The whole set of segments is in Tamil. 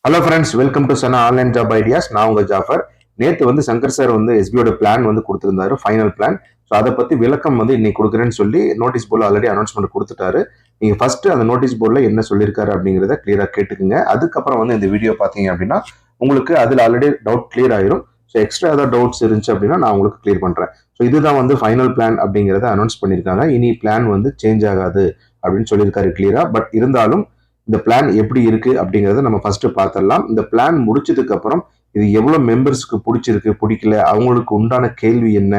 Hello friends, welcome to Sana online job ideas. நான் உங்க ஜாஃபர். நேற்று வந்து சங்கர் சார் வந்து எஸ்பியோட பிளான் வந்து கொடுத்துருந்தாரு, ஃபைனல் பிளான். ஸோ அதை பத்தி விளக்கம் வந்து இன்னைக்கு கொடுக்குறேன்னு சொல்லி நோட்டீஸ் போர்டில் ஆல்ரெடி அனௌன்ஸ்மெண்ட் கொடுத்துட்டாரு. நீங்க ஃபர்ஸ்ட் அந்த நோட்டீஸ் போர்டில் என்ன சொல்லியிருக்காரு அப்படிங்கிறத கிளியரா கேட்டுக்குங்க. அதுக்கப்புறம் வந்து இந்த வீடியோ பார்த்தீங்க அப்படின்னா உங்களுக்கு அதில் ஆல்ரெடி டவுட் கிளியர் ஆயிரும். ஸோ எக்ஸ்ட்ரா ஏதாவது டவுட்ஸ் இருந்துச்சு அப்படின்னா நான் உங்களுக்கு கிளியர் பண்றேன். ஸோ இதுதான் வந்து ஃபைனல் பிளான் அப்படிங்கிறத அனௌன்ஸ் பண்ணியிருக்காங்க. இனி பிளான் வந்து சேஞ்ச் ஆகாது அப்படின்னு சொல்லியிருக்காரு கிளியரா. பட் இருந்தாலும் இந்த பிளான் எப்படி இருக்கு அப்படிங்கறத நம்ம ஃபர்ஸ்ட் பார்த்துடலாம். இந்த பிளான் முடிச்சதுக்கு அப்புறம் இது எவ்வளவு மெம்பர்ஸ்க்கு பிடிச்சிருக்கு பிடிக்கல, அவங்களுக்கு உண்டான கேள்வி என்ன,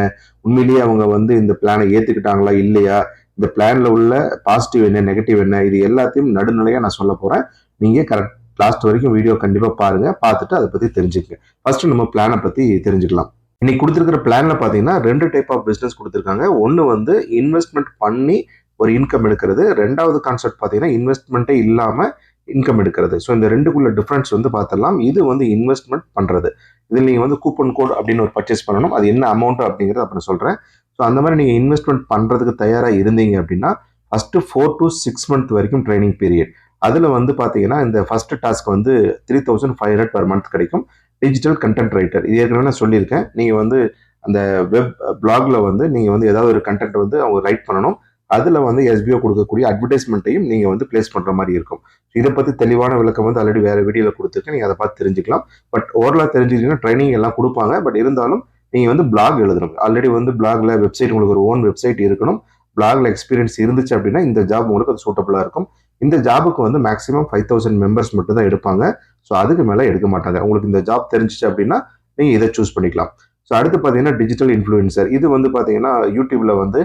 உண்மையிலேயே அவங்க வந்து இந்த பிளானை ஏத்துக்கிட்டாங்களா இல்லையா, இந்த பிளான்ல உள்ள பாசிட்டிவ் என்ன நெகட்டிவ் என்ன, இது எல்லாத்தையும் நடுநிலையா நான் சொல்ல போறேன். நீங்க கரெக்ட் லாஸ்ட் வரைக்கும் வீடியோ கண்டிப்பா பாருங்க, பார்த்துட்டு அதை பத்தி தெரிஞ்சுக்கங்க. ஃபர்ஸ்ட் நம்ம பிளானை பத்தி தெரிஞ்சுக்கலாம். இன்னைக்கு கொடுத்துருக்கிற பிளான்ல பாத்தீங்கன்னா 2 டைப் ஆஃப் பிசினஸ் கொடுத்துருக்காங்க. ஒன்னு வந்து இன்வெஸ்ட்மெண்ட் பண்ணி ஒரு இன்கம் எடுக்கிறது. ரெண்டாவது கான்செப்ட் பார்த்தீங்கன்னா இன்வெஸ்ட்மெண்ட்டே இல்லாமல் இன்கம் எடுக்கிறது. ஸோ இந்த ரெண்டுக்குள்ள டிஃப்ரென்ஸ் வந்து பார்த்துடலாம். இது வந்து இன்வெஸ்ட்மெண்ட் பண்ணுறது. இதில் நீங்கள் வந்து கூப்பன் கோட் அப்படின்னு ஒரு பர்ச்சேஸ் பண்ணணும். அது என்ன அமௌண்ட் அப்படிங்கிறது அப்புறம் சொல்கிறேன். ஸோ அந்த மாதிரி நீங்கள் இன்வெஸ்ட்மெண்ட் பண்ணுறதுக்கு தயாராக இருந்தீங்க அப்படின்னா ஃபஸ்ட்டு 4 to 6 month வரைக்கும் ட்ரைனிங் பீரியட். அதில் வந்து பார்த்தீங்கன்னா இந்த ஃபர்ஸ்ட் டாஸ்க் வந்து 3500 per month கிடைக்கும். டிஜிட்டல் கண்டென்ட் ரைட்டர், இது ஏற்கனவே நான் சொல்லியிருக்கேன். நீங்கள் வந்து அந்த வெப் பிளாக்ல வந்து நீங்கள் வந்து ஏதாவது ஒரு கண்டென்ட் வந்து அவங்க ரைட் பண்ணணும். அதில் வந்து எஸ்பிஓ கொடுக்கக்கூடிய அட்வர்டைஸ்மெண்ட்டையும் நீங்கள் வந்து பிளேஸ் பண்ணுற மாதிரி இருக்கும். இதை பற்றி தெளிவான விளக்கம் வந்து ஆல்ரெடி வேறு வீடியோவில் கொடுத்துருக்கேன். நீங்கள் அதை பார்த்து தெரிஞ்சுக்கலாம். பட் ஓவரலாக தெரிஞ்சுக்கிட்டீங்கன்னா ட்ரைனிங் எல்லாம் கொடுப்பாங்க. பட் இருந்தாலும் நீங்கள் வந்து பிளாக் எழுதணும். ஆல்ரெடி வந்து பிளாக்ல வெப்சைட், உங்களுக்கு ஒரு ஓன் வெப்சைட் இருக்கணும். பிளாக்ல எக்ஸ்பீரியன்ஸ் இருந்துச்சு அப்படின்னா இந்த ஜாப் உங்களுக்கு அது சூட்டபுளாக இருக்கும். இந்த ஜாபுக்கு வந்து மேக்ஸிமம் 5000 மெம்பர்ஸ் மட்டும் தான் எடுப்பாங்க. ஸோ அதுக்கு மேலே எடுக்க மாட்டாங்க. உங்களுக்கு இந்த ஜாப் தெரிஞ்சிச்சு அப்படின்னா நீங்கள் இதை சூஸ் பண்ணிக்கலாம். ஸோ அடுத்து பார்த்தீங்கன்னா டிஜிட்டல் இன்ஃப்ளூயன்சர். இது வந்து பார்த்தீங்கன்னா யூடியூப்ல வந்து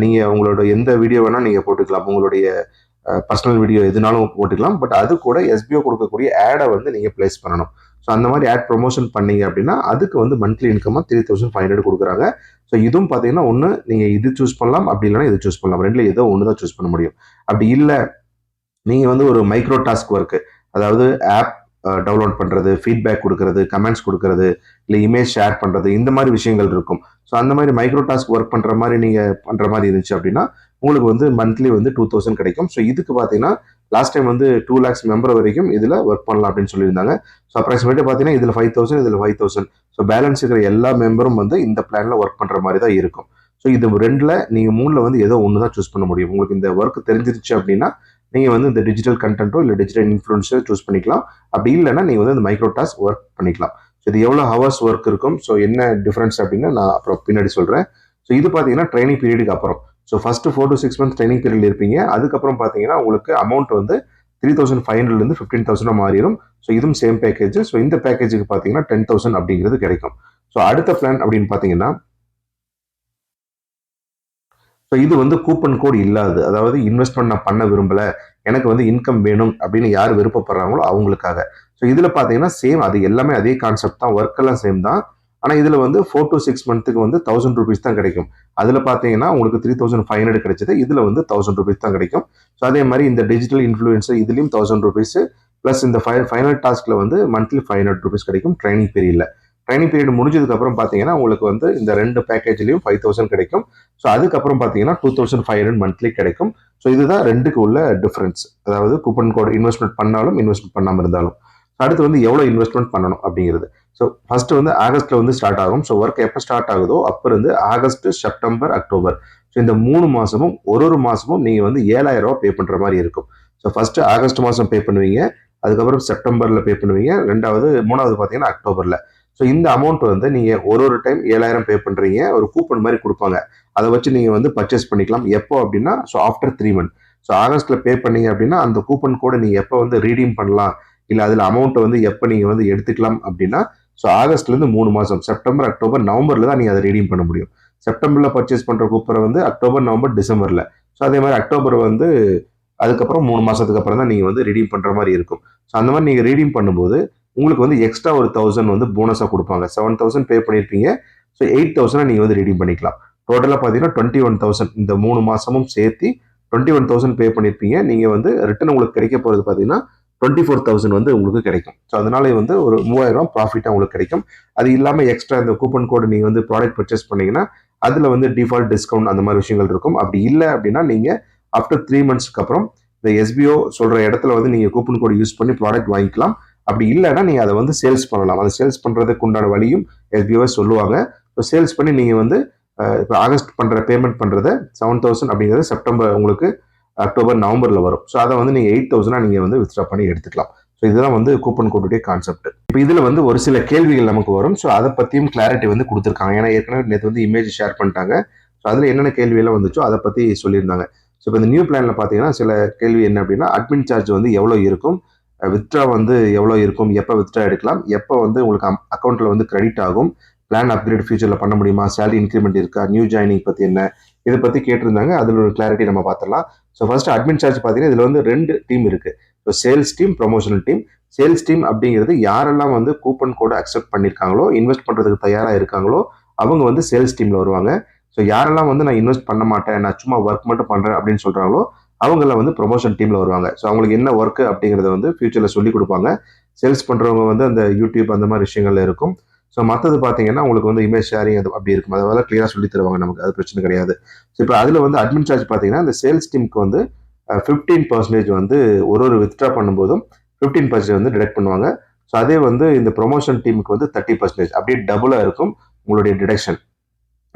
நீங்க உங்களோட எந்த வீடியோ வேணா நீங்க போட்டுக்கலாம். உங்களுடைய பர்சனல் வீடியோ எதுனாலும் போட்டுக்கலாம். பட் அது கூட எஸ்பிஓ கொடுக்கக்கூடிய ஆடை வந்து நீங்க பிளேஸ் பண்ணணும். ஸோ அந்த மாதிரி ஆட் ப்ரொமோஷன் பண்ணீங்க அப்படின்னா அதுக்கு வந்து மந்த்லி இன்கமா 3500 கொடுக்குறாங்க. ஸோ இதுவும் பார்த்தீங்கன்னா ஒன்று நீங்க இது சூஸ் பண்ணலாம், அப்படி இல்லைன்னா இது சூஸ் பண்ணலாம். ரெண்டுல ஏதோ ஒன்று தான் சூஸ் பண்ண முடியும். அப்படி இல்லை நீங்க வந்து ஒரு மைக்ரோ டாஸ்க் ஒர்க், அதாவது ஆப் டவுன்லோட் பண்றது, ஃபீட்பேக் கொடுக்கறது, கமெண்ட்ஸ் கொடுக்கறது, இல்லை இமேஜ் ஷேர் பண்றது, இந்த மாதிரி விஷயங்கள் இருக்கும். ஸோ அந்த மாதிரி மைக்ரோ டாஸ்க் ஒர்க் பண்ற மாதிரி நீங்க பண்ற மாதிரி இருந்துச்சு அப்படின்னா உங்களுக்கு வந்து மந்த்லி வந்து 2000 கிடைக்கும். ஸோ இதுக்கு பார்த்தீங்கன்னா லாஸ்ட் டைம் வந்து 2 lakhs மெம்பர் வரைக்கும் இதுல ஒர்க் பண்ணலாம் அப்படின்னு சொல்லியிருந்தாங்க. ஸோ அப்ராக்சிமேட்டா பார்த்தீங்கன்னா இதுல 5000, இதுல 5000. ஸோ பேலன்ஸ் இருக்கிற எல்லா மெம்பரும் வந்து இந்த பிளான்ல ஒர்க் பண்ற மாதிரி தான் இருக்கும். ஸோ இது ரெண்டுல நீங்க மூணுல வந்து ஏதோ ஒன்று தான் சூஸ் பண்ண முடியும். உங்களுக்கு இந்த ஒர்க் தெரிஞ்சிருச்சு அப்படின்னா நீங்க வந்து இந்த டிஜிட்டல் கண்டென்ட்டோ இல்லை டிஜிட்டல் இன்ஃப்ளூயன்ஸோ சூஸ் பண்ணிக்கலாம். அப்படி இல்லைன்னா நீங்க வந்து இந்த மைக்ரோ டாஸ்க் ஒர்க் பண்ணிக்கலாம். ஸோ இது எவ்வளோ ஹவர்ஸ் ஒர்க் இருக்கும், ஸோ என்ன டிஃபரன்ஸ் அப்படின்னு நான் அப்புறம் பின்னாடி சொல்றேன். ஸோ இது பார்த்தீங்கன்னா ட்ரைனிங் பீரியடுக்கு அப்புறம். So first 4 to 6 months training period இருப்பீங்க. அதுக்கப்புறம் பார்த்தீங்கன்னா உங்களுக்கு அமௌண்ட் வந்து 3500 15,000 மாறிடும். ஸோ இதுவும் சேம் பேக்கேஜ். ஸோ இந்த பேக்கேஜுக்கு பார்த்தீங்கன்னா 10,000 அப்படிங்கிறது கிடைக்கும். ஸோ அடுத்த பிளான் அப்படின்னு பார்த்தீங்கன்னா ஸோ இது வந்து கூப்பன் கோட் இல்லாது, அதாவது இன்வெஸ்ட்மெண்ட் நான் பண்ண விரும்பல, எனக்கு வந்து இன்கம் வேணும் அப்படின்னு யார் விருப்பப்படுறாங்களோ அவங்களுக்காக. ஸோ இதில் பார்த்தீங்கன்னா சேம், அது எல்லாமே அதே கான்செப்ட் தான், ஒர்க் எல்லாம் சேம் தான். ஆனால் இதில் வந்து 4 to 6 months வந்து 1000 rupees தான் கிடைக்கும். அதில் பார்த்தீங்கன்னா உங்களுக்கு 3500 கிடைச்சது, இதில் வந்து 1000 rupees தான் கிடைக்கும். ஸோ அதே மாதிரி இந்த டிஜிட்டல் இன்ஃப்ளூயன்சர் இதுலேயும் 1000 rupees ப்ளஸ் இந்த ஃபைனல் டாஸ்க்ல வந்து மந்த்லி 500 rupees கிடைக்கும் ட்ரைனிங் பீரியட்ல. ட்ரைனிங் பீரியட் முடிஞ்சதுக்கு அப்புறம் பார்த்தீங்கன்னா உங்களுக்கு வந்து இந்த ரெண்டு பேக்கேஜ்லையும் 5000 கிடைக்கும். ஸோ அதுக்கப்புறம் பார்த்தீங்கன்னா 2500 மந்த்லி கிடைக்கும். ஸோ இதுதான் ரெண்டுக்கு உள்ள டிஃபரன்ஸ், அதாவது கூப்பன் கோட் இன்வெஸ்ட்மெண்ட் பண்ணாலும் இன்வெஸ்ட்மெண்ட் பண்ணாமல் இருந்தாலும். அடுத்து வந்து எவ்வளோ இன்வெஸ்ட்மெண்ட் பண்ணணும் அப்படிங்கிறது. ஸோ ஃபர்ஸ்ட் வந்து ஆகஸ்ட்ல வந்து ஸ்டார்ட் ஆகும். ஸோ ஒர்க் எப்போ ஸ்டார்ட் ஆகுதோ அப்போ இருந்து ஆகஸ்ட், செப்டம்பர், அக்டோபர், ஸோ இந்த 3 மாசமும் ஒரு மாசமும் நீங்க வந்து 7000 ரூபாய் பே பண்ற மாதிரி இருக்கும். ஸோ ஃபர்ஸ்ட் ஆகஸ்ட் மாசம் பே பண்ணுவீங்க, அதுக்கப்புறம் செப்டம்பர்ல பே பண்ணுவீங்க, மூணாவது பார்த்தீங்கன்னா அக்டோபர்ல. ஸோ இந்த அமௌண்ட் வந்து நீங்க ஒரு டைம் 7000 பே பண்றீங்க, ஒரு கூப்பன் மாதிரி கொடுப்பாங்க. அதை வச்சு நீங்க வந்து பர்ச்சேஸ் பண்ணிக்கலாம். எப்போ அப்படின்னா ஸோ ஆஃப்டர் 3 months. ஸோ ஆகஸ்ட்ல பே பண்ணீங்க அப்படின்னா அந்த கூப்பன் கோடை நீங்க எப்போ வந்து ரீடீம் பண்ணலாம், இல்லை அதில் அமௌண்ட் வந்து எப்போ நீங்க வந்து எடுத்துக்கலாம் அப்படின்னா ஸோ ஆகஸ்ட்ல இருந்து 3 மாசம், செப்டம்பர், அக்டோபர், நவம்பர்ல தான் நீங்க அதை ரீடீம் பண்ண முடியும். செப்டம்பர்ல பர்ச்சேஸ் பண்ற கூப்பரை வந்து அக்டோபர், நவம்பர், டிசம்பர்ல. ஸோ அதே மாதிரி அக்டோபர் வந்து அதுக்கப்புறம் 3 மாசத்துக்கு அப்புறம் தான் நீங்க வந்து ரீடீம் பண்ற மாதிரி இருக்கும். ஸோ அந்த மாதிரி நீங்க ரீடீம் பண்ணும்போது உங்களுக்கு வந்து எக்ஸ்ட்ரா ஒரு 1000 வந்து போனஸா கொடுப்பாங்க. 7000 பே பண்ணிருப்பீங்க. ஸோ 8000 நீங்க வந்து ரீடீம் பண்ணிக்கலாம். டோட்டலா பாத்தீங்கன்னா 21,000 இந்த 3 மாசமும் சேர்த்து 21,000 பே பண்ணிருப்பீங்க. நீங்க வந்து ரிட்டர்ன் உங்களுக்கு கிடைக்க போறது பாத்தீங்கன்னா 24,000 வந்து உங்களுக்கு கிடைக்கும். ஸோ அதனால வந்து ஒரு 3000 ப்ராஃபிட்டா உங்களுக்கு கிடைக்கும். அது இல்லாம எக்ஸ்ட்ரா இந்த கூப்பன் கோடு நீங்க வந்து ப்ராடக்ட் பர்ச்சேஸ் பண்ணீங்கன்னா அதுல வந்து டிஃபால்ட் டிஸ்கவுண்ட் அந்த மாதிரி விஷயங்கள் இருக்கும். அப்படி இல்லை அப்படின்னா நீங்க ஆஃப்டர் 3 monthsக்கு அப்புறம் இந்த எஸ்பிஓ சொல்ற இடத்துல வந்து நீங்க கூப்பன் கோடு யூஸ் பண்ணி ப்ராடக்ட் வாங்கிக்கலாம். அப்படி இல்லைன்னா நீங்கள் அதை வந்து சேல்ஸ் பண்ணலாம். அதை சேல்ஸ் பண்ணுறதுக்கு உண்டான வழியும் SBO சொல்லுவாங்க. ஸோ சேல்ஸ் பண்ணி நீங்கள் வந்து இப்போ ஆகஸ்ட் பண்ணுற பேமெண்ட் பண்ணுறத 7,000 அப்படிங்கிறது செப்டம்பர் உங்களுக்கு அக்டோபர் நவம்பரில் வரும். ஸோ அதை வந்து நீங்கள் 8,000 நீங்கள் வந்து வித்ட்ரா பண்ணி எடுத்துக்கலாம். ஸோ இதுதான் வந்து கூப்பன் கோடுடைய கான்செப்ட். இப்போ இதில் வந்து ஒரு சில கேள்விகள் நமக்கு வரும். ஸோ அதை பற்றியும் கிளாரிட்டி வந்து கொடுத்துருக்காங்க. ஏன்னா ஏற்கனவே நேற்று வந்து இமேஜ் ஷேர் பண்ணிட்டாங்க. ஸோ அதில் என்னென்ன கேள்வியெல்லாம் வந்துச்சோ அதை பற்றி சொல்லியிருந்தாங்க. ஸோ இப்போ இந்த நியூ பிளானில் பார்த்தீங்கன்னா சில கேள்வி என்ன அப்படின்னா, அட்மின் சார்ஜ் வந்து எவ்வளோ இருக்கும், வித்ட்ரா வந்து எவ்வளோ இருக்கும், எப்போ வித்ட்ரா எடுக்கலாம், எப்போ வந்து உங்களுக்கு அக்கௌண்ட்டில் வந்து கிரெடிட் ஆகும், பிளான் அப்கிரேட் ஃபியூச்சரில் பண்ண முடியுமா, சேலரி இன்க்ரிமெண்ட் இருக்கா, நியூ ஜாயினிங் பற்றி என்ன, இதை பற்றி கேட்டிருந்தாங்க. அதில் ஒரு கிளாரிட்டி நம்ம பார்த்துடலாம். ஸோ ஃபர்ஸ்ட் அட்மின் சார்ஜ் பார்த்தீங்கன்னா இதில் வந்து 2 டீம் இருக்குது. So sales team, promotional team. Sales team அப்படிங்கிறது யாரெல்லாம் வந்து கூப்பன் கோடு அக்செப்ட் பண்ணியிருக்காங்களோ, இன்வெஸ்ட் பண்ணுறதுக்கு தயாராக இருக்காங்களோ அவங்க வந்து சேல்ஸ் டீமில் வருவாங்க. ஸோ யாரெல்லாம் வந்து நான் இன்வெஸ்ட் பண்ண மாட்டேன், நான் சும்மா ஒர்க் மட்டும் பண்ணுறேன் அப்படின்னு சொல்கிறாங்களோ அவங்கள வந்து ப்ரொமோஷன் டீமில் வருவாங்க. ஸோ அவங்களுக்கு என்ன ஒர்க்கு அப்படிங்கிறத வந்து ஃபியூச்சரில் சொல்லி கொடுப்பாங்க. சேல்ஸ் பண்ணுறவங்க வந்து அந்த யூடியூப் அந்த மாதிரி விஷயங்கள்ல இருக்கும். ஸோ மற்றது பார்த்தீங்கன்னா உங்களுக்கு வந்து இமேஜ் ஷேரிங் அது அப்படி இருக்கும். அதனால கிளியராக சொல்லி தருவாங்க நமக்கு, அது பிரச்சனை கிடையாது. ஸோ இப்போ அதில் வந்து அட்மின் சார்ஜ் பார்த்தீங்கன்னா இந்த சேல்ஸ் டீமுக்கு வந்து 15% வந்து ஒரு வித்ட்ரா பண்ணும்போதும் 15% வந்து டிடெக்ட் பண்ணுவாங்க. ஸோ அதே வந்து இந்த ப்ரொமோஷன் டீமுக்கு வந்து 30% அப்படியே டபுளாக இருக்கும் உங்களுடைய டிடக்ஷன்.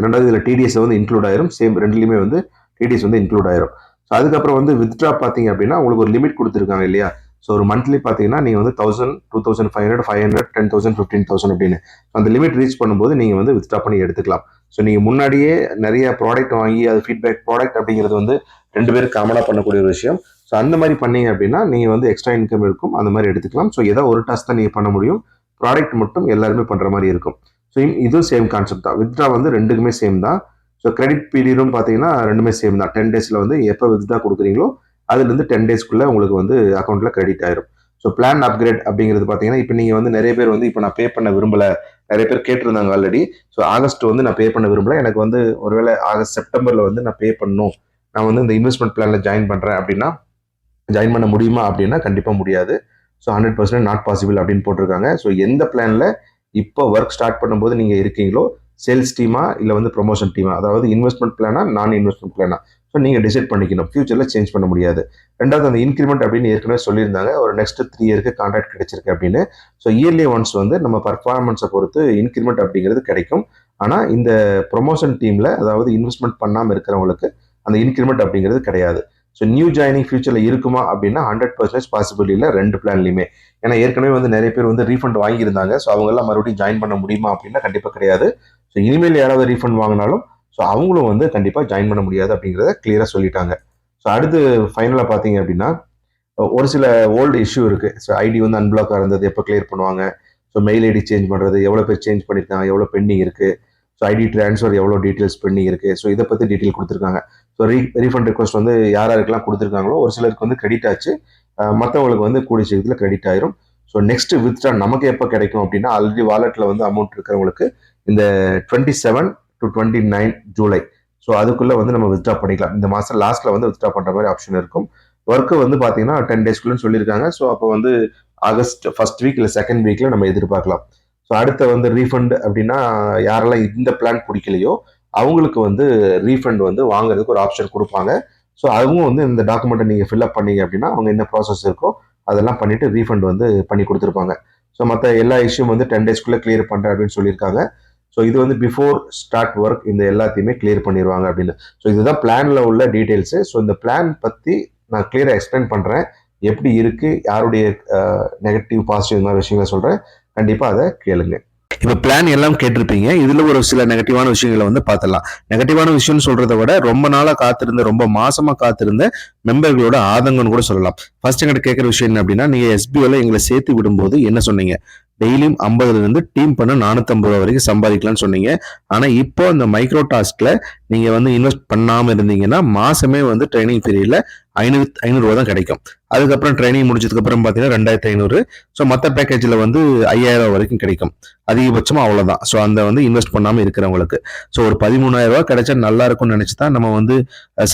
ரெண்டாவது இதில் டிடிஎஸ் வந்து இன்க்ளூட் ஆயிரும். சேம் ரெண்டுலையுமே வந்து டிடிஎஸ் வந்து இன்க்ளூட் ஆயிரும். ஸோ அதுக்கப்புறம் வந்து வித்ட்ரா பார்த்தீங்க அப்படின்னா உங்களுக்கு ஒரு லிமிட் கொடுத்துருக்காங்க இல்லையா. ஸோ ஒரு மந்த்லி பார்த்தீங்கன்னா நீங்கள் வந்து 1000, 2500, 500, 10,000, 15,000 அப்படின்னு அந்த லிமிட் ரீச் பண்ணும்போது நீங்கள் வந்து வித்ட்ரா பண்ணி எடுத்துக்கலாம். ஸோ நீங்கள் முன்னாடியே நிறைய ப்ராடக்ட் வாங்கி அது ஃபீட்பேக் ப்ராடக்ட் அப்படிங்கிறது வந்து 2 பேருக்கு காமனாக பண்ணக்கூடிய ஒரு விஷயம். ஸோ அந்த மாதிரி பண்ணீங்க அப்படின்னா நீங்கள் வந்து எக்ஸ்ட்ரா இன்கம் இருக்கும், அந்த மாதிரி எடுத்துக்கலாம். ஸோ ஏதோ ஒரு டாஸ்க் தான் நீங்கள் பண்ண முடியும், ப்ராடக்ட் மட்டும் எல்லாருமே பண்ணுற மாதிரி இருக்கும். ஸோ இதுவும் சேம் கான்செப்ட் தான். வித்ட்ரா வந்து ரெண்டுக்குமே சேம் தான். ஸோ கிரெடிட் பீரியடும் பார்த்தீங்கன்னா ரெண்டுமே சேம் தான். 10 டேஸில் வந்து எப்போ வித்ட்ரா கொடுக்குறீங்களோ அதுலேருந்து 10 டேஸ்க்குள்ளே உங்களுக்கு வந்து அக்கௌண்ட்டில் கிரெடிட் ஆயிரும். ஸோ பிளான் அப்கிரேட் அப்படிங்கிறது பார்த்தீங்கன்னா இப்போ நீங்கள் வந்து நிறைய பேர் வந்து இப்போ நான் பே பண்ண விரும்பலை, நிறைய பேர் கேட்டிருந்தாங்க ஆல்ரெடி. ஸோ ஆகஸ்ட் வந்து நான் பே பண்ண விரும்பலை, எனக்கு வந்து ஒருவேளை ஆகஸ்ட் செப்டம்பரில் வந்து நான் பே பண்ணணும், நான் வந்து இந்த இன்வெஸ்ட்மெண்ட் பிளானில் ஜாயின் பண்ணுறேன் அப்படின்னா ஜாயின் பண்ண முடியுமா அப்படின்னா கண்டிப்பாக முடியாது. ஸோ 100% நாட் பாசிபிள் அப்படின்னு போட்டிருக்காங்க. ஸோ எந்த பிளானில் இப்போ ஒர்க் ஸ்டார்ட் பண்ணும்போது நீங்கள் இருக்கீங்களோ, சேல்ஸ் டீமா இல்லை வந்து ப்ரொமோஷன் டீமா, அதாவது இன்வெஸ்ட்மெண்ட் பிளானா நான் இன்வெஸ்ட்மெண்ட் பிளானா, ஸோ நீங்கள் டிசைட் பண்ணிக்கணும். ஃபியூச்சரில் சேஞ்ச் பண்ண முடியாது. ரெண்டாவது அந்த இன்க்ரிமெண்ட் அப்படின்னு ஏற்கனவே சொல்லியிருந்தாங்க, ஒரு நெக்ஸ்ட் 3 இயருக்கு கான்ட்ராக்ட் கிடைச்சிருக்கு அப்படின்னு. ஸோ இயர்லி ஒன்ஸ் வந்து நம்ம பர்ஃபார்மன்ஸை பொறுத்து இன்க்ரிமெண்ட் அப்படிங்கிறது கிடைக்கும். ஆனால் இந்த ப்ரொமோஷன் டீமில் அதாவது இன்வெஸ்ட்மெண்ட் பண்ணாமல் இருக்கிறவங்களுக்கு அந்த இன்க்ரிமெண்ட் அப்படிங்கிறது கிடையாது. ஸோ நியூ ஜாயினிங் ஃபியூச்சரில் இருக்குமா அப்படின்னா 100% பாசிபிலிட்டி இல்லை 2 பிளான்லையுமே. ஏன்னா ஏற்கனவே வந்து நிறைய பேர் வந்து ரீஃபண்ட் வாங்கியிருந்தாங்க. ஸோ அவங்கெல்லாம் மறுபடியும் ஜாயின் பண்ண முடியுமா அப்படின்னா கண்டிப்பாக கிடையாது. ஸோ இனிமேல் யாராவது ரீஃபண்ட் வாங்கினாலும் ஸோ அவங்களும் வந்து கண்டிப்பாக ஜாயின் பண்ண முடியாது அப்படிங்கிறத கிளியராக சொல்லிட்டாங்க. ஸோ அடுத்து ஃபைனலாக பார்த்தீங்க அப்படின்னா ஒரு சில ஓல்டு இஷ்யூ இருக்குது. ஸோ ஐடி வந்து அன்பிளாக்காக இருந்தது, எப்போ கிளியர் பண்ணுவாங்க, ஸோ மெயில் ஐடி சேஞ்ச் பண்ணுறது, எவ்வளோ பேர் சேஞ்ச் பண்ணியிருக்காங்க, எவ்வளோ பெண்டிங் இருக்குது, ஸோ ஐடி ட்ரான்ஸ்ஃபர் எவ்வளோ டீட்டெயில்ஸ் பெண்டிங் இருக்குது, ஸோ இதை பற்றி டீட்டெயில் கொடுத்துருக்காங்க. ஸோ ரீஃபண்ட் ரிக்வஸ்ட் வந்து யாருக்கெல்லாம் கொடுத்துருக்காங்களோ ஒரு சிலருக்கு வந்து கிரெடிட் ஆச்சு, மற்றவங்களுக்கு வந்து கூடிய சீக்கிரத்தில் கிரெடிட் ஆயிரும். ஸோ நெக்ஸ்ட் வித்ட்ரா நமக்கு எப்போ கிடைக்கும் அப்படின்னா ஆல்ரெடி வாலெட்டில் வந்து அமௌண்ட் இருக்கிறவங்களுக்கு இந்த 27 to 29 ஜூலை, ஸோ அதுக்குள்ளே வந்து நம்ம வித்ட்ரா பண்ணிக்கலாம். இந்த மாதம் லாஸ்ட்டில் வந்து வித்ட்ரா பண்ணுற மாதிரி ஆப்ஷன் இருக்கும். ஒர்க்கு வந்து பார்த்தீங்கன்னா 10 டேஸ்க்குள்ளேன்னு சொல்லியிருக்காங்க. ஸோ அப்போ வந்து ஆகஸ்ட் ஃபர்ஸ்ட் வீக் இல்லை செகண்ட் வீக்கில் நம்ம எதிர்பார்க்கலாம். ஸோ அடுத்த வந்து ரீஃபண்ட் அப்படின்னா யாரெல்லாம் இந்த பிளான் பிடிக்கலையோ அவங்களுக்கு வந்து ரீஃபண்ட் வந்து வாங்குறதுக்கு ஒரு ஆப்ஷன் கொடுப்பாங்க. ஸோ அதுவும் வந்து இந்த டாக்குமெண்ட்டை நீங்கள் ஃபில்அப் பண்ணீங்க அப்படின்னா அவங்க என்ன ப்ராசஸ் இருக்கோ அதெல்லாம் பண்ணிவிட்டு ரீஃபண்ட் வந்து பண்ணி கொடுத்துருப்பாங்க. ஸோ மற்ற எல்லா இஷ்யூம் வந்து 10 டேஸ்க்குள்ளே கிளியர் பண்ணுறேன் அப்படின்னு சொல்லியிருக்காங்க. ஸோ இது வந்து பிஃபோர் ஸ்டார்ட் ஒர்க் இந்த எல்லாத்தையுமே கிளியர் பண்ணிடுவாங்க அப்படின்னு. ஸோ இதுதான் பிளானில் உள்ள டீட்டெயில்ஸு. ஸோ இந்த பிளான் பற்றி நான் கிளியராக எக்ஸ்பிளைன் பண்ணுறேன், எப்படி இருக்குது, யாருடைய நெகட்டிவ் பாசிட்டிவ் இந்த மாதிரி விஷயங்களை சொல்கிறேன், கண்டிப்பாக அதை கேளுங்க. இப்போ பிளான் எல்லாம் கேட்டிருப்பீங்க. இதுல ஒரு சில நெகட்டிவான விஷயங்களை வந்து பார்த்துடலாம். நெகட்டிவான விஷயம்னு சொல்றதை விட ரொம்ப நாளா காத்திருந்த, ரொம்ப மாசமா காத்திருந்த மெம்பர்களோட ஆதங்கம்னு கூட சொல்லலாம். ஃபர்ஸ்ட் எங்கிட்ட கேட்குற விஷயம் என்ன அப்படின்னா, நீங்க SBOல எங்களை சேர்த்து விடும்போது என்ன சொன்னீங்க, டெய்லியும் 50ல இருந்து டீம் பண்ண 450 ரூபா வரைக்கும் சம்பாதிக்கலாம்னு சொன்னீங்க. ஆனா இப்போ இந்த மைக்ரோ டாஸ்க்ல நீங்க வந்து இன்வெஸ்ட் பண்ணாம இருந்தீங்கன்னா மாசமே வந்து ட்ரைனிங் பீரியட்ல 500 ரூபா தான் கிடைக்கும். அதுக்கப்புறம் ட்ரைனிங் முடிச்சதுக்கு அப்புறம் பார்த்தீங்கன்னா 2500. ஸோ மற்ற பேக்கேஜில் வந்து 5000 வரைக்கும் கிடைக்கும். அதிகபட்சமாக அவ்வளோதான். ஸோ அந்த வந்து இன்வெஸ்ட் பண்ணாமல் இருக்கிறவங்களுக்கு ஸோ ஒரு 13,000 ரூபா கிடைச்சா நல்லா இருக்கும்னு நினச்சி தான் நம்ம வந்து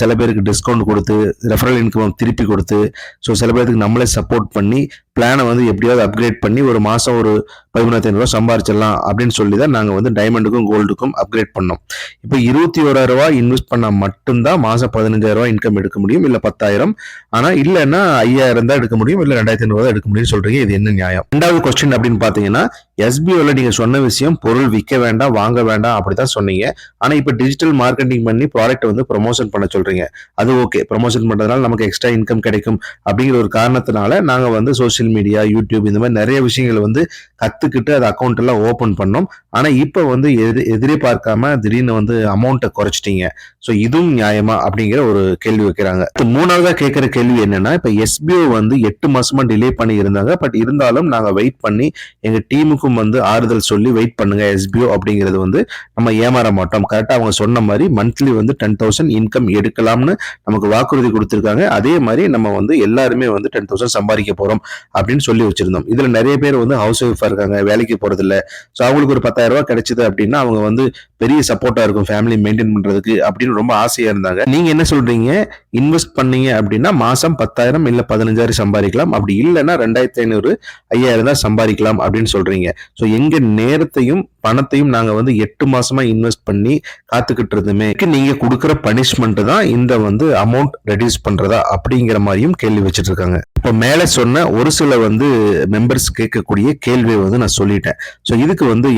சில பேருக்கு டிஸ்கவுண்ட் கொடுத்து, ரெஃபரல் இன்கம் திருப்பி கொடுத்து, ஸோ சில பேருக்கு நம்மளே சப்போர்ட் பண்ணி பிளானை வந்து எப்படியாவது அப்கிரேட் பண்ணி ஒரு மாதம் ஒரு 13,500 ரூபா சம்பாரிச்சிடலாம் அப்படின்னு சொல்லி தான் நாங்கள் வந்து டைமண்டுக்கும் கோல்டுக்கும் அப்கிரேட் பண்ணோம். இப்போ 21,000 ரூபா இன்வெஸ்ட் பண்ணால் மட்டும்தான் மாதம் 15,000 ரூபா இன்கம் எடுக்க முடியும், இல்லை 10,000 10,000. ஆனா இல்லைன்னா 5,000 தான் எடுக்க முடியும், இல்ல 2,500 தான் எடுக்க முடியும்னு சொல்றீங்க. இது என்ன நியாயம்? ரெண்டாவது கொஸ்டின் அப்படின்னு பாத்தீங்கன்னா, எஸ்பிஓல நீங்க சொன்ன விஷயம் பொருள் விற்க வேண்டாம், வாங்க வேண்டாம் அப்படிதான் சொன்னீங்க. ஆனா இப்ப டிஜிட்டல் மார்க்கெட்டிங் பண்ணி ப்ராடக்ட் வந்து ப்ரொமோஷன் பண்ண சொல்றீங்க. அது ஓகே, ப்ரொமோஷன் பண்றதுனால நமக்கு எக்ஸ்ட்ரா இன்கம் கிடைக்கும் அப்படிங்கிற ஒரு காரணத்தினால நாங்க வந்து சோசியல் மீடியா, யூடியூப் இந்த மாதிரி நிறைய விஷயங்களை வந்து கத்துக்கிட்டு அது அக்கௌண்ட் எல்லாம் ஓபன் பண்ணோம். ஆனா இப்ப வந்து எதிரே பார்க்காம திடீர்னு வந்து அமௌண்ட்டை குறைச்சிட்டீங்க. ஸோ இதுவும் நியாயமா அப்படிங்கிற ஒரு கேள்வி வைக்கிறாங்க. மூணாவதா கேட்கிற கேள்வி என்னன்னா, இப்ப எஸ்பிஓ வந்து 8 மாசமா டிலே பண்ணி இருந்தாங்க. பட் இருந்தாலும் நாங்க வெயிட் பண்ணி எங்க டீமுக்கும் வந்து ஆறுதல் சொல்லி வெயிட் பண்ணுங்க எஸ்பிஓ அப்படிங்கிறது வந்து நம்ம ஏமாற மாட்டோம். கரெக்டா அவங்க சொன்ன மாதிரி மந்த்லி வந்து 10,000 இன்கம் எடுக்கலாம்னு நமக்கு வாக்குறுதி கொடுத்திருக்காங்க. அதே மாதிரி நம்ம வந்து எல்லாருமே வந்து 10,000 சம்பாதிக்க போறோம் அப்படின்னு சொல்லி வச்சிருந்தோம். இதுல நிறைய பேர் வந்து ஹவுஸ் ஒய்ஃபா இருக்காங்க, வேலைக்கு போறது இல்ல. ஸோ அவங்களுக்கு ஒரு 10,000 ரூபாய் கிடைச்சது அப்படின்னா அவங்க வந்து பெரிய சப்போர்ட்டா இருக்கும் ஃபேமிலி மெயின்டைன் பண்றதுக்கு அப்படின்னு ரொம்ப ஆசையா இருந்தாங்க. நீங்க என்ன சொல்றீங்க? இன்வெஸ்ட் பண்ணீங்க அப்படின்னா மாசம் 10,000 இல்ல 15,000 சம்பாதிக்கலாம், அப்படி இல்லைன்னா 2,500 5,000 தான் சம்பாதிக்கலாம் அப்படின்னு சொல்றீங்க. ஸோ எங்க நேரத்தையும் பணத்தையும் நாங்க வந்து 8 மாசமா இன்வெஸ்ட் பண்ணி காத்துக்கிட்டு இருந்தோமே, நீங்க கொடுக்குற பனிஷ்மெண்ட் தான் இந்த வந்து அமௌண்ட் ரெடியூஸ் பண்றதா அப்படிங்கிற மாதிரியும் கேள்வி வச்சிட்டு இருக்காங்க. இப்போ மேல சொன்ன ஒரு சில வந்து மெம்பர்ஸ் கேட்கக்கூடிய கேள்வியை வந்து நான் சொல்லிட்டேன். ஸோ இதுக்கு வந்து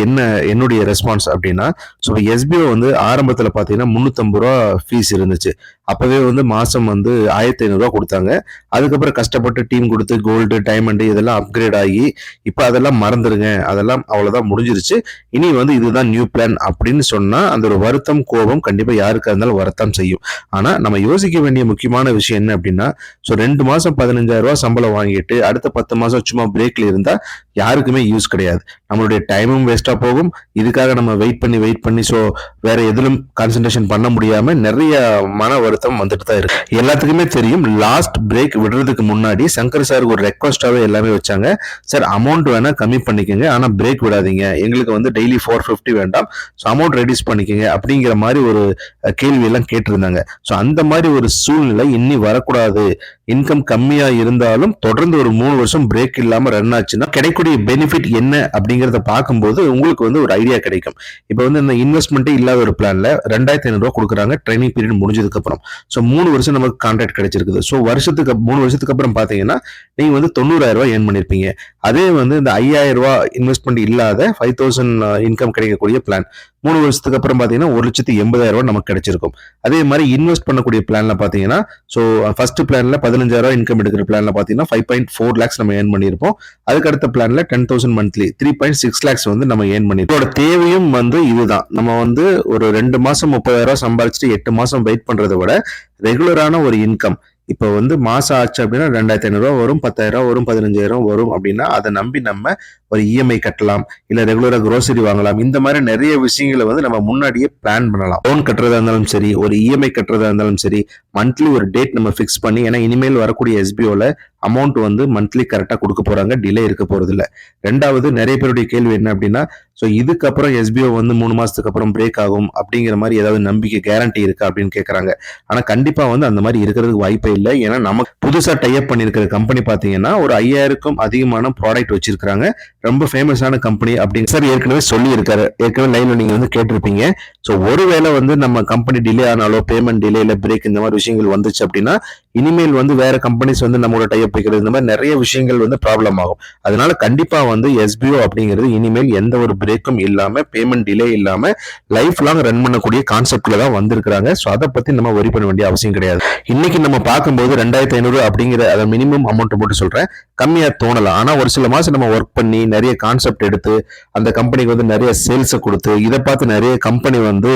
என்னுடைய ரெஸ்பான்ஸ் அப்படின்னா, ஸோ எஸ்பிஓ வந்து ஆரம்பத்தில் பார்த்தீங்கன்னா 350 ரூபா ஃபீஸ் இருந்துச்சு. அப்பவே வந்து மாசம் வந்து 1,500 ரூபா கொடுத்தாங்க. அதுக்கப்புறம் கஷ்டப்பட்டு டீம் கொடுத்து கோல்டு, டைமண்ட் இதெல்லாம் அப்கிரேட் ஆகி இப்போ அதெல்லாம் மறந்துடுங்க, அதெல்லாம் அவ்வளவுதான் முடிஞ்சிருச்சு, இனி வந்து இதுதான் நியூ பிளான் அப்படின்னு சொன்னா அந்த ஒரு வருத்தம், கோபம் கண்டிப்பா யாருக்கா இருந்தாலும் வரத்தான் செய்யும். ஆனா நம்ம யோசிக்க வேண்டிய முக்கியமான விஷயம் என்ன அப்படின்னா, ஸோ 2 மாசம் 15,000 ரூபாய் சம்பளம் வாங்கிட்டு அடுத்த 10 மாசம் சும்மா பிரேக்ல இருந்தா யாருக்குமே யூஸ் கிடையாது. நம்மளுடைய டைமும் வேஸ்டா போகும். இதுக்காக நம்ம வெயிட் பண்ணி ஸோ வேற எதிலும் கான்சென்ட்ரேஷன் பண்ண முடியாம நிறைய மன வருத்தம் வந்துட்டு தான் இருக்கு. எல்லாத்துக்குமே தெரியும், லாஸ்ட் பிரேக் விடுறதுக்கு முன்னாடி சங்கர் சார் ஒரு ரெக்வஸ்டாவே எல்லாமே வச்சாங்க. சார் அமௌண்ட் வேணா கம்மி பண்ணிக்கங்க, ஆனா பிரேக் விடாதீங்க, எங்களுக்கு வந்து டெய்லி 450 வேண்டாம், ஸோ அமௌண்ட் ரெடியூஸ் பண்ணிக்கங்க அப்படிங்கிற மாதிரி ஒரு கேள்வி எல்லாம் கேட்டிருந்தாங்க. ஸோ அந்த மாதிரி ஒரு சூழ்நிலை இன்னி வரக்கூடாது. இன்கம் கம்மியா இருந்தாலும் தொடர்ந்து ஒரு 3 வருஷம் பிரேக் இல்லாம ரன் ஆச்சுன்னா கிடைக்கக்கூடிய பெனிஃபிட் என்ன அப்படிங்கறத பார்க்கும்போது உங்களுக்கு வந்து ஒரு ஐடியா கிடைக்கும். இப்போ வந்து இந்த இன்வெஸ்ட்மெண்ட்டே இல்லாத ஒரு பிளான்ல 2,500 ரூபாய் கொடுக்குறாங்க ட்ரைனிங் பீரியட் முடிஞ்சதுக்கு அப்புறம். ஸோ 3 வருஷம் நமக்கு கான்ட்ராக்ட் கிடைச்சிருக்குது. ஸோ 3 வருஷத்துக்கு அப்புறம் பாத்தீங்கன்னா நீங்க வந்து 90,000 ரூபாய் ஏர்ன் பண்ணிருப்பீங்க. அதே வந்து இந்த 5,000 ரூபாய் இன்வெஸ்ட்மெண்ட் இல்லாத 5,000 இன்கம் கிடைக்கக்கூடிய பிளான் 3 வருஷத்துக்கு அப்புறம் பாத்தீங்கன்னா 1,80,000 ரூபாய் நமக்கு கிடைச்சிருக்கும். அதே மாதிரி இன்வெஸ்ட் பண்ணக்கூடிய பிளான்ல பாத்தீங்கன்னா, ஸோ ஃபர்ஸ்ட் பிளான்ல 15,000 ரூபாய் இன்கம் எடுக்கிற பிளான்ல பாத்தீங்கன்னா 5.4 lakhs நம்ம ஏர்ன் பண்ணிருப்போம். அதுக்கு அடுத்த பிளான்ல 10,000 மந்த்லி 3.6 lakhs வந்து நம்ம ஏர்ன் பண்ணிருப்போம். இதோட தேவையும் வந்து இதுதான். நம்ம வந்து ஒரு 2 மாசம் 30,000 ரூபாய் சம்பாதிச்சுட்டு 8 மாசம் வெயிட் பண்றதை விட ரெகுலரான ஒரு இன்கம் இப்போ வந்து மாசம் ஆச்சு அப்படின்னா 2,500 ரூபாய் வரும், 10,000 வரும், 15,000 வரும் அப்படின்னா அதை நம்பி நம்ம ஒரு இஎம்ஐ கட்டலாம், இல்ல ரெகுலரா grocery வாங்கலாம். இந்த மாதிரி நிறைய விஷயங்களை வந்து நம்ம முன்னாடியே பிளான் பண்ணலாம். லோன் கட்டுறதா இருந்தாலும் சரி, ஒரு இஎம்ஐ கட்டுறதா இருந்தாலும் சரி, மந்த்லி ஒரு டேட் நம்ம ஃபிக்ஸ் பண்ணி, ஏன்னா இனிமேல் வரக்கூடிய எஸ்பிஓல அமௌண்ட் வந்து மந்த்லி கரெக்டா கொடுக்க போறாங்க, டிலே இருக்க போறது இல்ல. ரெண்டாவது நிறைய பேருடைய கேள்வி என்ன அப்படின்னா, ஸோ இதுக்கப்புறம் எஸ்பிஓ வந்து 3 மாசத்துக்கு அப்புறம் பிரேக் ஆகும் அப்படிங்கிற மாதிரி ஏதாவது நம்பிக்கை கேரண்டி இருக்கா அப்படின்னு கேட்கறாங்க. ஆனா கண்டிப்பா வந்து அந்த மாதிரி இருக்கிறதுக்கு வாய்ப்பே இல்லை. ஏன்னா நமக்கு புதுசா டைப் பண்ணிருக்கிற கம்பெனி பாத்தீங்கன்னா ஒரு 5,000க்கும் அதிகமான ப்ராடக்ட் வச்சிருக்காங்க. ரொம்ப ஃபேமஸான கம்பெனி அப்படின்னு சார் ஏற்கனவே சொல்லி இருக்காரு. ஏற்கனவே லைவ்ல நீங்க வந்து கேட்டிருப்பீங்க. ஸோ ஒருவேளை வந்து நம்ம கம்பெனி டிலே ஆனாலோ, பேமெண்ட் டிலே இல்ல பிரேக் இந்த மாதிரி விஷயங்கள் வந்துச்சு அப்படின்னா இனிமேல் வந்து வேற கம்பெனிஸ் வந்து நம்மளோட டைப் வைக்கிறது இந்த மாதிரி நிறைய விஷயங்கள் வந்து ப்ராப்ளம் ஆகும். அதனால கண்டிப்பா வந்து எஸ்பிஓ அப்படிங்கிறது இனிமேல் எந்த ஒரு பிரேக்கும் இல்லாம, பேமெண்ட் டிலே இல்லாம லைஃப் லாங் ரன் பண்ணக்கூடிய கான்செப்ட்ல தான் வந்திருக்காங்க. ஸோ அதை பத்தி நம்ம ஒரி பண்ண வேண்டிய அவசியம் கிடையாது. இன்னைக்கு நம்ம பார்க்கும்போது 2,500 அப்படிங்கிற அதை மினிமம் அமௌண்ட் போட்டு சொல்றேன், கம்மியா தோணலாம். ஆனா ஒரு சில மாசம் நம்ம ஒர்க் பண்ணி நிறைய கான்செப்ட் எடுத்து அந்த கம்பெனிக்கு வந்து நிறைய சேல்ஸை கொடுத்து இதை பார்த்து நிறைய கம்பெனி வந்து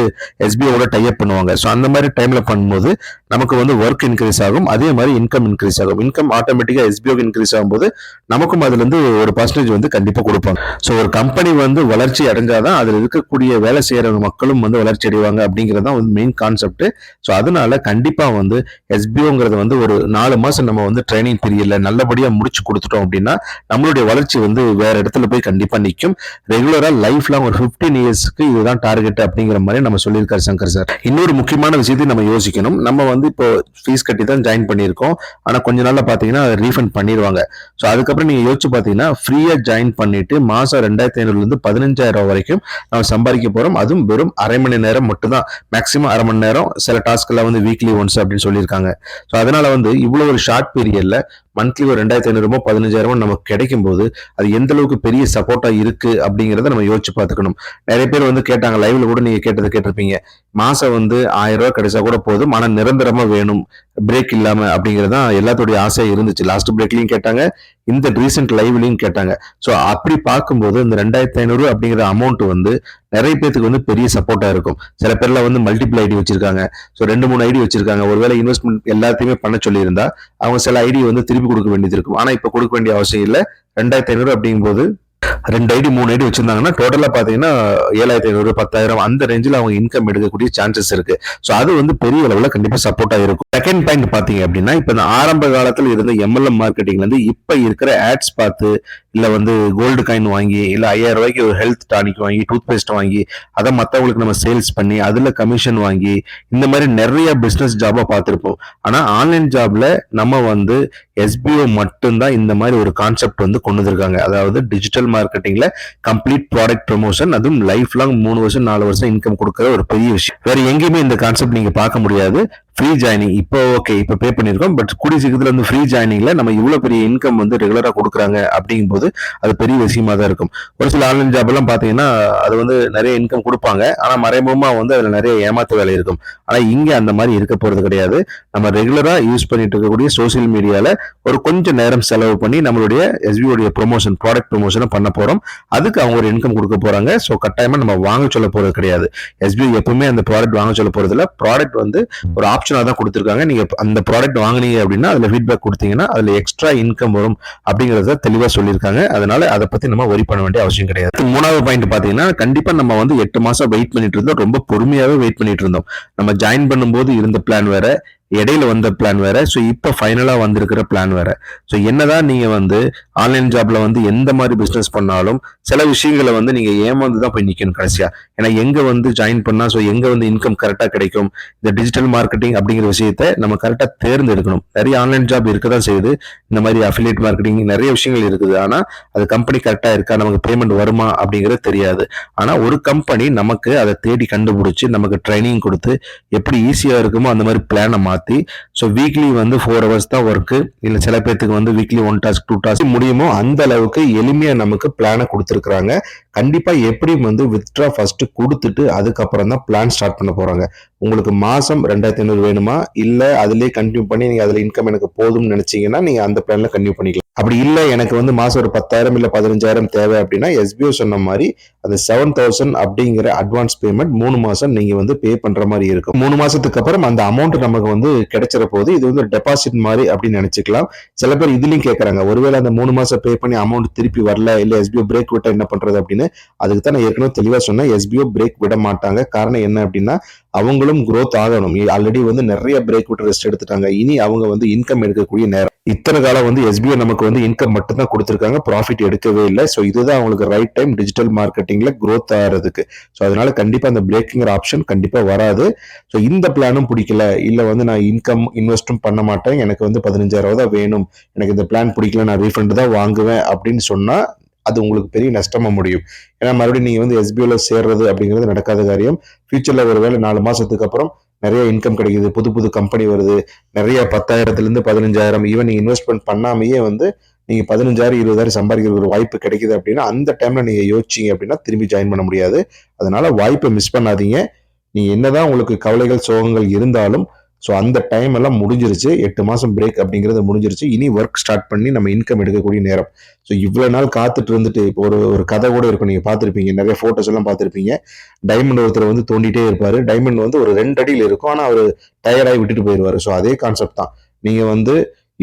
எஸ்பிஓட டைப் பண்ணுவாங்க. ஸோ அந்த மாதிரி டைம்ல பண்ணும்போது நமக்கு வந்து ஒர்க் இன்க்ரீஸ் ஆகும், அதே மாதிரி இன்கம் இன்க்ரீஸ் ஆகும். இன்கம் ஆட்டோமேட்டிக்கா எஸ்பிஓ இன்க்ரீஸ் ஆகும்போது நமக்கும் அதுல இருந்து ஒரு பர்சன்டேஜ் வந்து கண்டிப்பா கொடுப்பாங்க. ஸோ ஒரு கம்பெனி வந்து வளர்ச்சி அடைஞ்சாதான் அதுல இருக்கக்கூடிய வேலை செய்யற மக்களும் வந்து வளர்ச்சி அடைவாங்க அப்படிங்கிறது தான் வந்து மெயின் கான்செப்ட். ஸோ அதனால கண்டிப்பா வந்து எஸ்பிஓங்கிறது வந்து ஒரு 4 மாசம் நம்ம வந்து ட்ரைனிங் பீரியட்ல நல்லபடியா முடிச்சு கொடுத்துட்டோம் அப்படின்னா நம்மளுடைய வளர்ச்சி வந்து வேற இடத்துல போய் கண்டிப்பா நிற்கும். ரெகுலரா லைஃப் லாங் ஒரு 15 இயர்ஸ்க்கு இதுதான் டார்கெட் அப்படிங்கிற மாதிரி நம்ம சொல்லியிருக்காரு சங்கர் சார். இன்னொரு முக்கியமான விஷயத்தை நம்ம யோசிக்கணும். நம்ம வந்து இப்போ ஃபீஸ் கட்டி தான் ஜாயின் பண்ணியிருக்கோம். ஆனா கொஞ்ச நாள்ல பாத்தீங்கன்னா ரீஃபண்ட் பண்ணிடுவாங்க. ஸோ அதுக்கப்புறம் நீங்கள் யோசிச்சு பார்த்தீங்கன்னா ஃப்ரீயாக ஜாயின் பண்ணிட்டு மாதம் 2500 15,000 வரைக்கும் நம்ம சம்பாதிக்க போகிறோம். அதுவும் வெறும் அரை மணி நேரம் மட்டும்தான், மேக்ஸிமம் அரை மணி நேரம். சில டாஸ்க்கெல்லாம் வந்து வீக்லி ஒன்ஸ் அப்படின்னு சொல்லியிருக்காங்க. ஸோ அதனால வந்து இவ்வளோ ஒரு ஷார்ட் பீரியட்ல மந்த்லி ஒரு 2500 15,000 நமக்கு கிடைக்கும் போது அது எந்த அளவுக்கு பெரிய சப்போர்ட்டா இருக்கு அப்படிங்கிறத நம்ம யோசிச்சு பார்த்துக்கணும். நிறைய பேர் வந்து கேட்டாங்க, லைவ்ல கூட நீங்க கேட்டிருப்பீங்க, மாசம் வந்து 1000 ரூபாய் கிடைச்சா கூட போதும், ஆனா நிரந்தரமா வேணும், பிரேக் இல்லாம அப்படிங்கிறது தான் எல்லாத்தோடைய ஆசையா இருந்துச்சு. லாஸ்ட் பிரேக்லயும் கேட்டாங்க, இந்த ரீசெண்ட் லைவ்லயும் கேட்டாங்க. ஸோ அப்படி பார்க்கும்போது இந்த 2500 அப்படிங்கிற அமௌண்ட் வந்து நிறைய பேருக்கு வந்து பெரிய சப்போர்ட்டா இருக்கும். சில பேர்ல வந்து மல்டிபிள் ஐடி வச்சிருக்காங்க, ஸோ 2-3 ஐடி வச்சிருக்காங்க. ஒருவேளை இன்வெஸ்ட்மெண்ட் எல்லாத்தையுமே பண்ண சொல்லியிருந்தா அவங்க சில ஐடி வந்து திருப்பி கொடுக்க வேண்டியது இருக்கும். ஆனா இப்ப கொடுக்க வேண்டிய அவசியம் இல்லை. 2500 அப்படிங்கும்போது 2 ஐடி 3 ஐடி வச்சிருந்தாங்கன்னா டோட்டலா பாத்தீங்கன்னா 7,500 10,000 அந்த ரேஞ்சில் அவங்க இன்கம் எடுக்கக்கூடிய சான்சஸ் இருக்கு. ஸோ அது வந்து பெரிய அளவுல கண்டிப்பா சப்போர்ட்டா இருக்கும். செகண்ட் பாயிண்ட் பாத்தீங்க அப்படின்னா, இப்ப இந்த ஆரம்ப காலத்துல இருந்த MLM மார்க்கெட்டிங்ல இருந்து இப்ப இருக்கிற ஆட்ஸ் பார்த்து, இல்ல வந்து கோல்டு காயின் வாங்கி, இல்ல 5,000 ரூபாய்க்கு ஒரு ஹெல்த் டானிக் வாங்கி, டூத் பேஸ்ட் வாங்கி அதை மற்றவங்களுக்கு நம்ம சேல்ஸ் பண்ணி அதுல கமிஷன் வாங்கி இந்த மாதிரி நிறைய பிசினஸ் ஜாபா பார்த்திருப்போம். ஆனா ஆன்லைன் ஜாப்ல நம்ம வந்து SBO மட்டும்தான் இந்த மாதிரி ஒரு கான்செப்ட் வந்து கொண்டு வந்திருக்காங்க. அதாவது டிஜிட்டல் மார்க்கெட்டிங்ல கம்ப்ளீட் ப்ராடக்ட் ப்ரமோஷன், அதுவும் லைஃப் லாங் 3 வருஷம் 4 வருஷம் இன்கம் கொடுக்கிற ஒரு பெரிய விஷயம். வேற எங்கேயுமே இந்த கான்செப்ட் நீங்க பார்க்க முடியாது. ஃப்ரீ ஜாயினிங் இப்போ ஓகே, இப்போ பே பண்ணிருக்கோம், பட் கூடிய சீக்கிரத்துல வந்து ஃப்ரீ ஜாயினிங்ல நம்ம இவ்வளவு பெரிய இன்கம் வந்து ரெகுலரா கொடுக்குறாங்க அப்படிங்கும் போது அது பெரிய விஷயமா தான் இருக்கும். ஒரு சில ஆன்லைன் ஜாப் எல்லாம் பாத்தீங்கன்னா அது வந்து நிறைய இன்கம் கொடுப்பாங்க, ஆனா மறைமுகமா வந்து அதுல நிறைய ஏமாத்து வேலை இருக்கும். ஆனா இங்க அந்த மாதிரி இருக்க போறது கிடையாது. நம்ம ரெகுலரா யூஸ் பண்ணிட்டு இருக்கக்கூடிய சோசியல் மீடியால ஒரு கொஞ்சம் நேரம் செலவு பண்ணி நம்மளுடைய SBO ப்ரொமோஷன், ப்ராடக்ட் ப்ரொமோஷனை பண்ண போறோம். அதுக்கு அவங்க ஒரு இன்கம் கொடுக்க போறாங்க. ஸோ கட்டாயமா நம்ம வாங்க சொல்ல போறது கிடையாது. SBO எப்பவுமே அந்த ப்ராடக்ட் வாங்க சொல்ல போறது இல்லை. ப்ராடக்ட் வந்து ஒரு ஆப்ஷனா தான் கொடுத்துருக்காங்க. நீங்க அந்த ப்ராடக்ட் வாங்கினீங்க அப்படின்னா அதுல ஃபீட்பேக் கொடுத்தீங்கன்னா அதுல எக்ஸ்ட்ரா இன்கம் வரும் அப்படிங்கறத தெளிவா சொல்லியிருக்காங்க. அதனால அதை பத்தி நம்ம வரி பண்ண வேண்டிய அவசியம் கிடையாது. மூணாவது பாயிண்ட் பாத்தீங்கன்னா, கண்டிப்பா நம்ம வந்து 8 மாசம் வெயிட் பண்ணிட்டு இருந்தோம். ரொம்ப பொறுமையாவே வெயிட் பண்ணிட்டு இருந்தோம். நம்ம ஜாயின் பண்ணும்போது இருந்த பிளான் வேற, இடையில வந்த பிளான் வேற, ஸோ இப்போ ஃபைனலா வந்திருக்கிற பிளான் வேற. ஸோ என்னதான் நீங்க வந்து ஆன்லைன் ஜாப்ல வந்து எந்த மாதிரி பிசினஸ் பண்ணாலும் சில விஷயங்களை வந்து நீங்க ஏமாந்து தான் போய் நிக்கணும் கடைசியா. ஏன்னா எங்க வந்து ஜாயின் பண்ணா ஸோ எங்க வந்து இன்கம் கரெக்டா கிடைக்கும், இந்த டிஜிட்டல் மார்க்கெட்டிங் அப்படிங்கிற விஷயத்த நம்ம கரெக்டா தேர்ந்தெடுக்கணும். நிறைய ஆன்லைன் ஜாப் இருக்கதான் செய்யுது, இந்த மாதிரி அஃபிலியேட் மார்க்கெட்டிங் நிறைய விஷயங்கள் இருக்குது. ஆனா அது கம்பெனி கரெக்டா இருக்கா, நமக்கு பேமெண்ட் வருமா அப்படிங்கிறது தெரியாது. ஆனா ஒரு கம்பெனி நமக்கு அதை தேடி கண்டுபிடிச்சு நமக்கு ட்ரைனிங் கொடுத்து எப்படி ஈஸியா இருக்குமோ அந்த மாதிரி பிளானை மாத்தி, ஸோ வீக்லி வந்து 4 hours தான் ஒர்க்கு, இல்ல சில பேருக்கு வந்து வீக்லி 1 டாஸ்க் 2 டாஸ்க் முடியுமோ அந்த அளவுக்கு எளிமையா நமக்கு பிளானை கொடுத்துருக்காங்க. கண்டிப்பா எப்படி வந்து வித்ட்ரா ஃபர்ஸ்ட் கொடுத்துட்டு அதுக்கப்புறம் தான் பிளான் ஸ்டார்ட் பண்ண போறாங்க. உங்களுக்கு மாசம் 2,500 வேணுமா, இல்ல அதுலயே கண்டினியூ பண்ணி நீங்க அதுல இன்கம் எனக்கு போதும்னு நினைச்சீங்கன்னா நீங்க அந்த பிளான்ல கண்டினியூ பண்ணிக்கலாம். அப்படி இல்ல எனக்கு வந்து மாசம் ஒரு 10,000 இல்ல 15,000 தேவை அப்படின்னா SBO சொன்ன மாதிரி அந்த 7,000 அப்படிங்கிற அட்வான்ஸ் பேமெண்ட் 3 மாசம் நீங்க வந்து பே பண்ற மாதிரி இருக்கும். 3 மாசத்துக்கு அப்புறம் அந்த அமௌண்ட் நமக்கு வந்து கிடைச்சிட போது. இது வந்து டெபாசிட் மாதிரி அப்படின்னு நினைச்சுக்கலாம். சில பேர் இதுலயும் கேட்கறாங்க, ஒருவேளை அந்த 3 மாசம் பே பண்ணி அமௌண்ட் திருப்பி வரல, இல்ல SBO பிரேக் விட்டா என்ன பண்றது அப்படின்னு. அதுக்கு தான் நான் ஏற்கனவே தெளிவா சொன்னேன், SBO பிரேக் விட மாட்டாங்க. காரணம் என்ன அப்படின்னா அவங்களும் growth ஆகணும். ஆல்ரெடி வந்து நிறைய பிரேக் விட்டு ரெஸ்ட் எடுத்துட்டாங்க. இனி அவங்க வந்து இன்கம் எடுக்கக்கூடிய நேரம். இத்தனை காலம் வந்து SBO நமக்கு வந்து இன்கம் மட்டும் தான் கொடுத்துருக்காங்க, ப்ராஃபிட் எடுக்கவே இல்லை. ஸோ இதுதான் அவங்களுக்கு ரைட் டைம் டிஜிட்டல் மார்க்கெட்டிங்ல growth ஆகிறதுக்கு. ஸோ அதனால கண்டிப்பா அந்த பிரேக்கிங்கிற ஆப்ஷன் கண்டிப்பா வராது. ஸோ இந்த பிளானும் பிடிக்கல, இல்ல வந்து நான் இன்கம் இன்வெஸ்டும் பண்ண மாட்டேன், எனக்கு வந்து 15,000 தான் வேணும், எனக்கு இந்த பிளான் பிடிக்கல, நான் ரீஃபண்ட் தான் வாங்குவேன் அப்படின்னு சொன்னா அது உங்களுக்கு பெரிய நஷ்டமா முடியும். ஏன்னா மறுபடியும் நீங்க வந்து SBOல சேர்றது அப்படிங்கிறது நடக்காத காரியம். ஃபியூச்சர்ல ஒருவேளை 4 மாசத்துக்கு அப்புறம் நிறைய இன்கம் கிடைக்குது, புது புது கம்பெனி வருது, நிறைய 10,000 15,000 ஈவன் நீங்க இன்வெஸ்ட்மெண்ட் பண்ணாமையே வந்து நீங்க 15,000 20,000 சம்பாதிக்கிற ஒரு வாய்ப்பு கிடைக்குது அப்படின்னா அந்த டைம்ல நீங்க யோசிச்சீங்க அப்படின்னா திரும்பி ஜாயின் பண்ண முடியாது. அதனால வாய்ப்பை மிஸ் பண்ணாதீங்க. நீங்க என்னதான் உங்களுக்கு கவலைகள் சோகங்கள் இருந்தாலும் ஸோ அந்த டைம் எல்லாம் முடிஞ்சிருச்சு. 8 மாசம் பிரேக் அப்படிங்கிறது முடிஞ்சிருச்சு. இனி ஒர்க் ஸ்டார்ட் பண்ணி நம்ம இன்கம் எடுக்கக்கூடிய நேரம். ஸோ இவ்வளவு நாள் காத்துட்டு இருந்துட்டு இப்போ ஒரு கதை கூட இருக்கும், நீங்க பார்த்துருப்பீங்க, நிறைய போட்டோஸ் எல்லாம் பார்த்துருப்பீங்க. டைமண்ட் ஒருத்தர் வந்து தோண்டிட்டே இருப்பாரு, டைமண்ட் வந்து ஒரு 2 அடியில் இருக்கும், ஆனா அவர் டயர்டாகி விட்டுட்டு போயிடுவாரு. ஸோ அதே கான்செப்ட் தான். நீங்க வந்து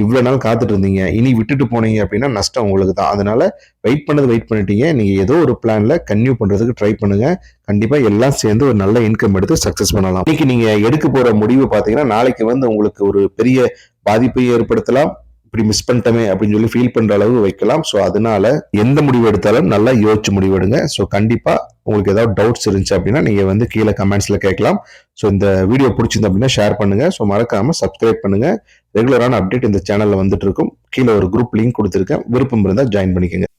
இவ்வளவு நாள் காத்துட்டு இருந்தீங்க, இனி விட்டுட்டு போனீங்க அப்படின்னா நஷ்டம் உங்களுக்கு தான். அதனால வெயிட் பண்ணிட்டீங்க. நீங்க ஏதோ ஒரு பிளான்ல கன்டினியூ பண்றதுக்கு ட்ரை பண்ணுங்க. கண்டிப்பா எல்லாம் சேர்ந்து ஒரு நல்ல இன்கம் எடுத்து சக்சஸ் பண்ணலாம். இன்னைக்கு நீங்க எடுக்க போற முடிவு பாத்தீங்கன்னா நாளைக்கு வந்து உங்களுக்கு ஒரு பெரிய பாதிப்பை ஏற்படுத்தலாம், இப்படி மிஸ் பண்ணிட்டோமே அப்படின்னு சொல்லி ஃபீல் பண்ற அளவு வைக்கலாம். ஸோ அதனால எந்த முடிவு எடுத்தாலும் நல்லா யோசிச்சு முடிவெடுங்க. ஸோ கண்டிப்பா உங்களுக்கு ஏதாவது டவுட்ஸ் இருந்துச்சு அப்படின்னா நீங்க வந்து கீழே கமெண்ட்ஸ்ல கேட்கலாம். ஸோ இந்த வீடியோ பிடிச்சிருந்து அப்படின்னா ஷேர் பண்ணுங்க. ஸோ மறக்காம சப்ஸ்கிரைப் பண்ணுங்க. ரெகுலரான அப்டேட் இந்த சேனல்ல வந்துட்டு இருக்கும். கீழே ஒரு குரூப் லிங்க் கொடுத்துருக்கேன். விருப்பம் இருந்தால் ஜாயின் பண்ணிக்கோங்க.